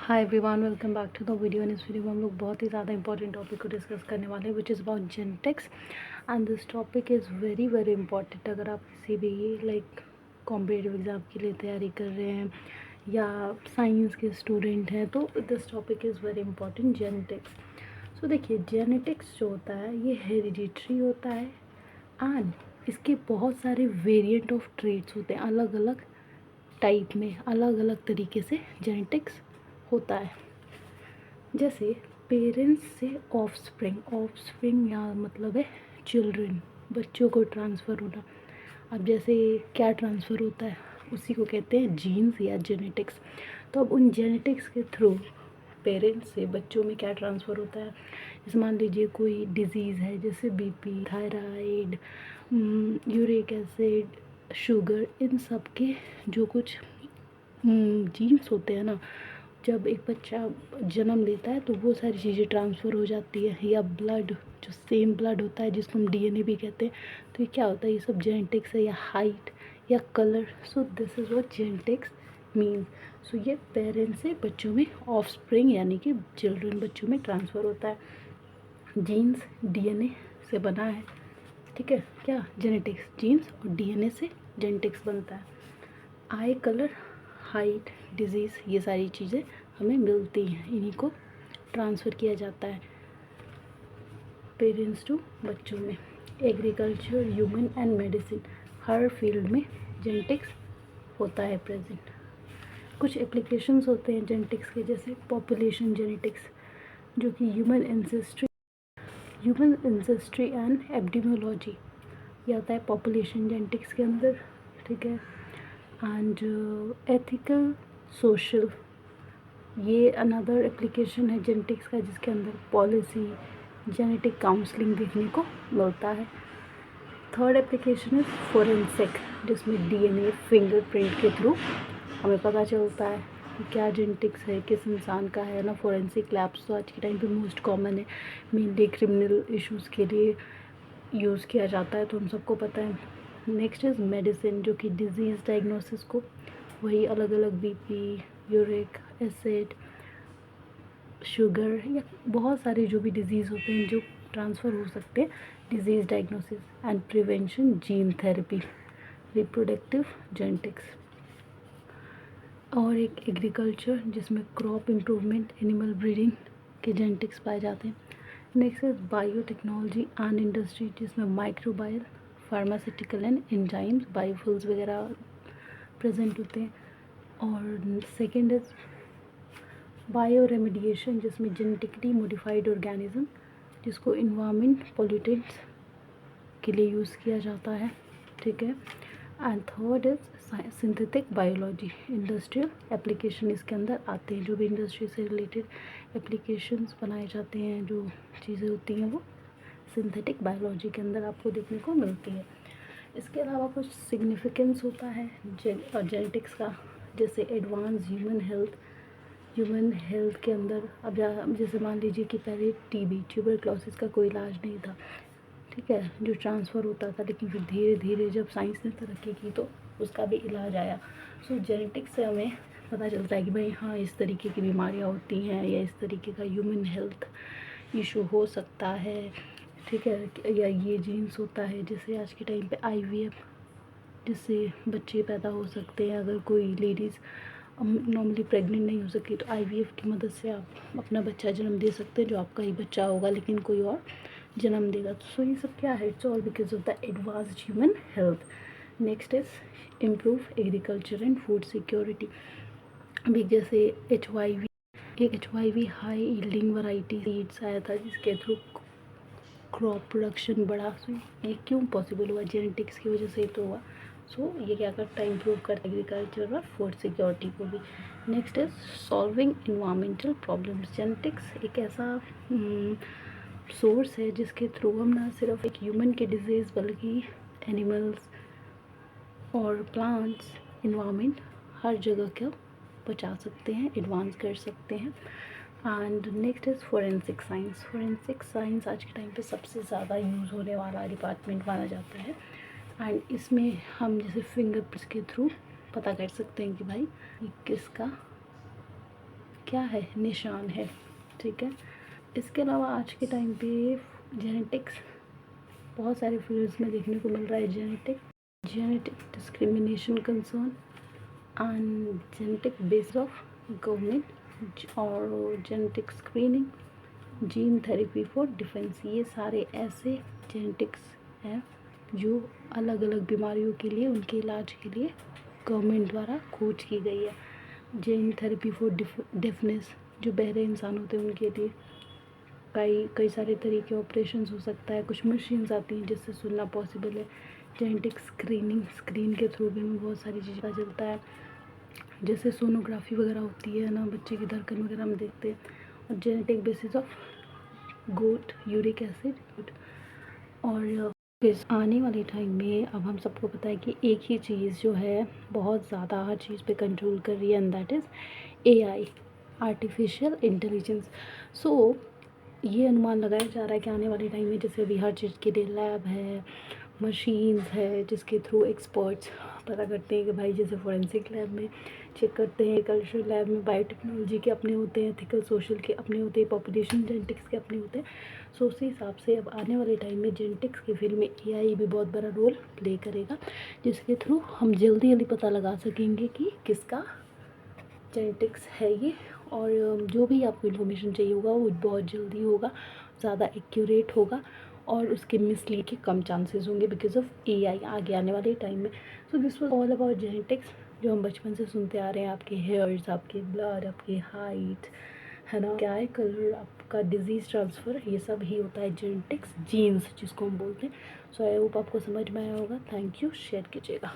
Hi everyone, welcome back to the video. In इस video में हम लोग बहुत ही ज़्यादा इंपॉर्टेंट टॉपिक को डिस्कस करने वाले हैं, which is about genetics. And this topic is very very important. अगर आप किसी भी कॉम्पिटिटिव एग्ज़ाम के लिए तैयारी कर रहे हैं या साइंस के स्टूडेंट हैं, तो this topic is very important, genetics. So देखिए, जेनेटिक्स जो होता है ये हेरिडिटरी होता है एंड इसके बहुत सारे वेरिएंट ऑफ ट्रेट्स होते हैं। अलग अलग टाइप में अलग अलग तरीके से जेनेटिक्स होता है। जैसे पेरेंट्स से ऑफस्प्रिंग या मतलब है चिल्ड्रन, बच्चों को ट्रांसफ़र होना। अब जैसे क्या ट्रांसफ़र होता है, उसी को कहते हैं जीन्स या जेनेटिक्स। तो अब उन जेनेटिक्स के थ्रू पेरेंट्स से बच्चों में क्या ट्रांसफ़र होता है। जैसे मान लीजिए कोई डिज़ीज़ है, जैसे BP, thyroid, uric acid, sugar, इन सब के जो कुछ जीन्स होते हैं ना, जब एक बच्चा जन्म लेता है तो वो सारी चीज़ें ट्रांसफ़र हो जाती है। या ब्लड, जो सेम ब्लड होता है जिसको हम डीएनए भी कहते हैं, तो ये क्या होता है, ये सब जेनेटिक्स है। या हाइट या colour, so this is what genetics mean. So ये पेरेंट्स से बच्चों में ऑफस्प्रिंग यानी कि चिल्ड्रन, बच्चों में ट्रांसफ़र होता है। जीन्स डीएनए से बना है, ठीक है, क्या जेनेटिक्स, जीन्स और डीएनए से जेनेटिक्स बनता है। आई कलर, हाइट, डिजीज़, ये सारी चीज़ें हमें मिलती हैं, इन्हीं को ट्रांसफ़र किया जाता है पेरेंट्स टू बच्चों में। Agriculture, human and medicine, her field में जेनेटिक्स होता है प्रेजेंट। कुछ एप्लीकेशंस होते हैं जेनेटिक्स के, जैसे पॉपुलेशन जेनेटिक्स, जो कि ह्यूमन एंसेस्ट्री एंड एपिडेमियोलॉजी, ये आता है पॉपुलेशन जेनेटिक्स के अंदर, ठीक है। एंड एथिकल सोशल, ये अनदर एप्लीकेशन है जेनेटिक्स का, जिसके अंदर पॉलिसी, जेनेटिक काउंसलिंग देखने को मिलता है। थर्ड एप्लीकेशन इज फोरेंसिक, जिसमें डीएनए फिंगरप्रिंट के थ्रू हमें पता चलता है कि क्या जेनेटिक्स है, किस इंसान का है ना। फोरेंसिक लैब्स तो आज के टाइम पे मोस्ट कॉमन है, मेनली क्रिमिनल इश्यूज़ के लिए यूज़ किया जाता है, तो हम सबको पता है। नेक्स्ट इज़ मेडिसिन, जो कि डिज़ीज़ डायग्नोसिस को, वही अलग अलग बीपी, यूरिक एसिड, शुगर, या बहुत सारे जो भी डिज़ीज़ होते हैं जो ट्रांसफ़र हो सकते हैं, disease diagnosis and prevention, gene therapy, reproductive genetics. और एक एग्रीकल्चर, जिसमें क्रॉप इम्प्रूवमेंट, एनिमल ब्रीडिंग के जेनेटिक्स पाए जाते हैं। Next is biotechnology and industry, जिसमें माइक्रोबायल, फार्मास्यूटिकल एंड एंजाइम्स, बायोफिल्स वगैरह प्रेजेंट होते हैं। और सेकेंड इज बायो रेमिडिएशन, जिसमें जेनेटिकली मॉडिफाइड ऑर्गेनिज्म, जिसको इन्वायरमेंट पोल्यूटेंट्स के लिए यूज़ किया जाता है, ठीक है। And third is synthetic biology, industrial application इसके अंदर आते हैं। जो भी इंडस्ट्री से रिलेटेड एप्लीकेशंस बनाए जाते हैं, जो चीज़ें होती हैं, वो सिंथेटिक बायोलॉजी के अंदर आपको देखने को मिलती है। इसके अलावा कुछ सिग्निफिकेंस होता है जेनेटिक्स का, जैसे एडवांस ह्यूमन हेल्थ के अंदर। अब जैसे मान लीजिए कि पहले टीबी, ट्यूबरक्लोसिस का कोई इलाज नहीं था, ठीक है, जो ट्रांसफ़र होता था, लेकिन फिर धीरे धीरे जब साइंस ने तरक्की की तो उसका भी इलाज आया। सो जेनेटिक्स से हमें पता चलता है कि भाई हाँ, इस तरीके की बीमारियाँ होती हैं, या इस तरीके का ह्यूमन हेल्थ इशू हो सकता है, ठीक है। या ये जीन्स होता है, जैसे आज के टाइम पे आईवीएफ, जिससे बच्चे पैदा हो सकते हैं। अगर कोई लेडीज़ नॉर्मली प्रेग्नेंट नहीं हो सकती, तो आईवीएफ की मदद से आप अपना बच्चा जन्म दे सकते हैं, जो आपका ही बच्चा होगा लेकिन कोई और जन्म देगा। सो ये सब क्या है, it's all because of the advanced human health. Next is improve agriculture and food security. अभी जैसे H why we high yielding variety seeds आया था, जिसके थ्रू क्रॉप प्रोडक्शन बढ़ा। सो ये क्यों पॉसिबल हुआ, जेनेटिक्स की वजह से ही तो हुआ। सो ये क्या करता है, इम्प्रूव करता है एग्रीकल्चर और फूड सिक्योरिटी को भी। Next is solving environmental problems. Genetics एक ऐसा सोर्स है जिसके थ्रू हम ना सिर्फ एक ह्यूमन के डिजीज़, बल्कि एनिमल्स और प्लांट्स, इन्वायरमेंट, हर जगह को बचा सकते हैं, एडवांस कर सकते हैं। And next is forensic science. Forensic science आज के टाइम पे सबसे ज़्यादा यूज़ होने वाला डिपार्टमेंट माना जाता है। एंड इसमें हम जैसे फिंगरप्रिंट्स के थ्रू पता कर सकते हैं कि भाई ये क्या है, निशान है। ठीक है, इसके अलावा आज के टाइम पे जेनेटिक्स बहुत सारे फील्ड्स में देखने को मिल रहा है। Genetic discrimination concern and genetic base of government और genetic screening, gene therapy for defence, ये सारे ऐसे जेनेटिक्स हैं जो अलग अलग बीमारियों के लिए, उनके इलाज के लिए गवर्नमेंट द्वारा खोज की गई है। जीन थेरेपी फॉर डेफनेस, जो बहरे इंसान होते हैं उनके लिए कई सारे तरीके ऑपरेशंस हो सकता है। कुछ मशीन्स आती हैं जिससे सुनना पॉसिबल है। जेनेटिक स्क्रीन के थ्रू भी हमें बहुत सारी चीज़ पता चलता है, जैसे सोनोग्राफी वगैरह होती है ना, बच्चे की धड़कन वगैरह हम देखते हैं। और genetic basis of gout, uric acid. और फिर आने वाले टाइम में अब हम सबको पता है कि एक ही चीज़ जो है बहुत ज़्यादा हर चीज़ पे कंट्रोल कर रही है, and that is AI, artificial intelligence. So ये अनुमान लगाया जा रहा है कि आने वाले टाइम में जैसे अभी हर चीज़ के लिए लैब है, मशीन्स है, जिसके थ्रू एक्सपर्ट्स पता करते हैं कि भाई जैसे फोरेंसिक लैब में चेक करते हैं, कल्चरल लैब में बायोटेक्नोलॉजी के अपने होते हैं, एथिकल सोशल के अपने होते हैं, पॉपुलेशन जेनेटिक्स के अपने होते हैं। सो उसी हिसाब से अब आने वाले टाइम में जेनेटिक्स के फील्ड में AI भी बहुत बड़ा रोल प्ले करेगा, जिसके थ्रू हम जल्दी पता लगा सकेंगे कि किसका जेनेटिक्स है ये। और जो भी आपको इन्फॉर्मेशन चाहिए होगा वो बहुत जल्दी होगा, ज़्यादा एक्यूरेट होगा, और उसके मिसलीड के कम चांसेस होंगे बिकॉज ऑफ AI आगे आने वाले टाइम में। So this was all about genetics, जो हम बचपन से सुनते आ रहे हैं। आपके हेयर्स, आपके ब्लड, आपकी हाइट, है ना, क्या है कलर, आपका डिजीज़ ट्रांसफ़र, ये सब ही होता है जेनेटिक्स, जीन्स जिसको हम बोलते हैं। सो आई होप आपको समझ में आया होगा। थैंक यू, शेयर कीजिएगा।